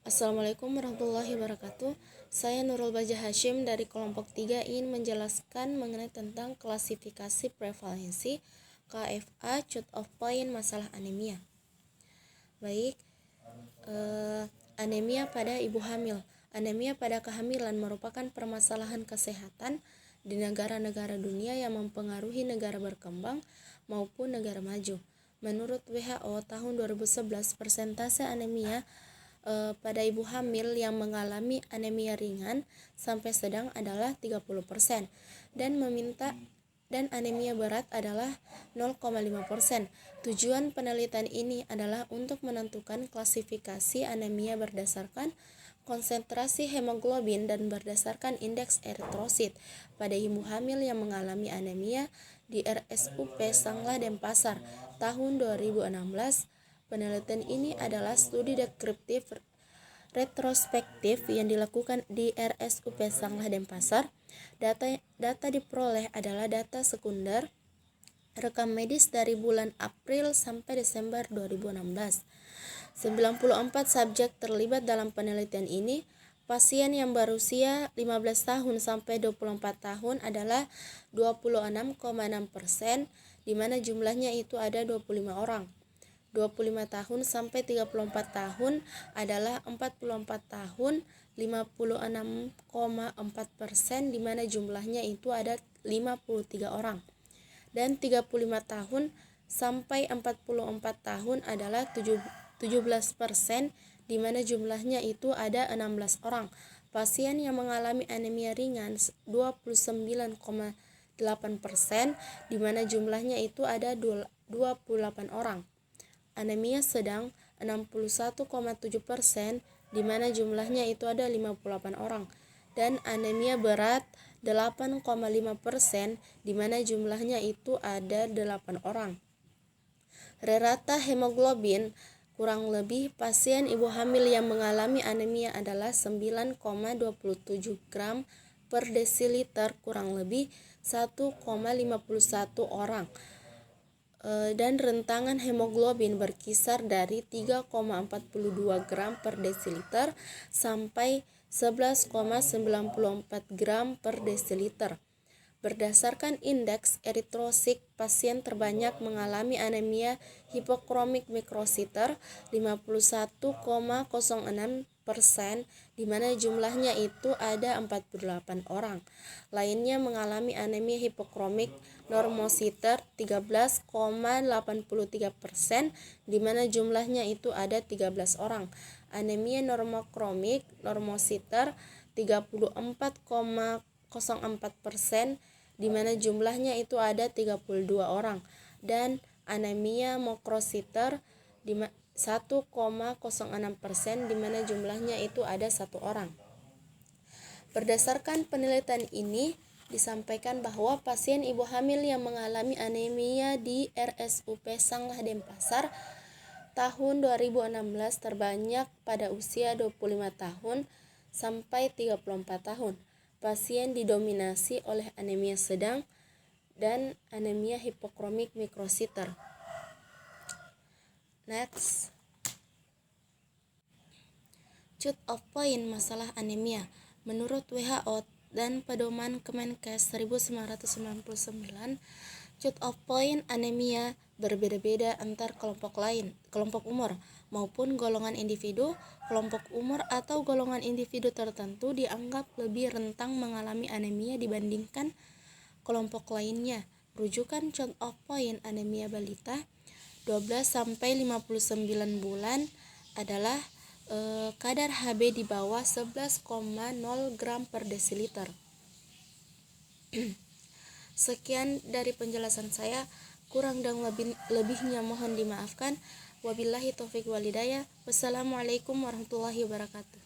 Assalamualaikum warahmatullahi wabarakatuh. Saya Nurul Bajah Hashim dari kelompok 3 ingin menjelaskan mengenai tentang klasifikasi prevalensi KFA cut off point masalah anemia. Baik, anemia pada ibu hamil. Anemia pada kehamilan merupakan permasalahan kesehatan di negara-negara dunia yang mempengaruhi negara berkembang maupun negara maju. Menurut WHO tahun 2011, persentase anemia pada ibu hamil yang mengalami anemia ringan sampai sedang adalah 30% dan anemia berat adalah 0,5%. Tujuan penelitian ini adalah untuk menentukan klasifikasi anemia berdasarkan konsentrasi hemoglobin dan berdasarkan indeks eritrosit pada ibu hamil yang mengalami anemia di RSUP Sanglah Denpasar tahun 2016. Penelitian ini adalah studi deskriptif retrospektif yang dilakukan di RSUP Sanglah Denpasar. Data diperoleh adalah data sekunder rekam medis dari bulan April sampai Desember 2016. 94 subjek terlibat dalam penelitian ini. Pasien yang berusia 15 tahun sampai 24 tahun adalah 26,6%, di mana jumlahnya itu ada 25 orang. 25 tahun sampai 34 tahun adalah 44 tahun, 56,4%, di mana jumlahnya itu ada 53 orang. Dan 35 tahun sampai 44 tahun adalah 17%, di mana jumlahnya itu ada 16 orang. Pasien yang mengalami anemia ringan 29,8%, di mana jumlahnya itu ada 28 orang. Anemia sedang 61,7%, di mana jumlahnya itu ada 58 orang. Dan anemia berat 8,5%, di mana jumlahnya itu ada 8 orang. Rata hemoglobin kurang lebih pasien ibu hamil yang mengalami anemia adalah 9,27 gram per desiliter, kurang lebih 1,51 orang. Dan rentangan hemoglobin berkisar dari 3,42 gram per desiliter sampai 11,94 gram per desiliter. Berdasarkan indeks eritrosit, pasien terbanyak mengalami anemia hipokromik mikrositer 51,06%, di mana jumlahnya itu ada 48 orang. Lainnya mengalami anemia hipokromik normositer 13,83%, di mana jumlahnya itu ada 13 orang. Anemia normokromik normositer 34,04%, di mana jumlahnya itu ada 32 orang, dan anemia mokrositer 1,06%, di mana jumlahnya itu ada 1 orang. Berdasarkan penelitian ini disampaikan bahwa pasien ibu hamil yang mengalami anemia di RSUP Sanglah Denpasar tahun 2016 terbanyak pada usia 25 tahun sampai 34 tahun. Pasien didominasi oleh anemia sedang dan anemia hipokromik mikrositer. Next. Cut off point masalah anemia. Menurut WHO dan pedoman Kemenkes 1999, cut off point anemia berbeda-beda antar kelompok umur maupun golongan individu. Kelompok umur atau golongan individu tertentu dianggap lebih rentang mengalami anemia dibandingkan kelompok lainnya. Rujukan cut off point anemia balita 12-59 bulan adalah kadar Hb di bawah 11,0 gram per desiliter. Sekian dari penjelasan saya, kurang dan lebihnya mohon dimaafkan. Wabillahi taufiq walhidayah. Wassalamualaikum warahmatullahi wabarakatuh.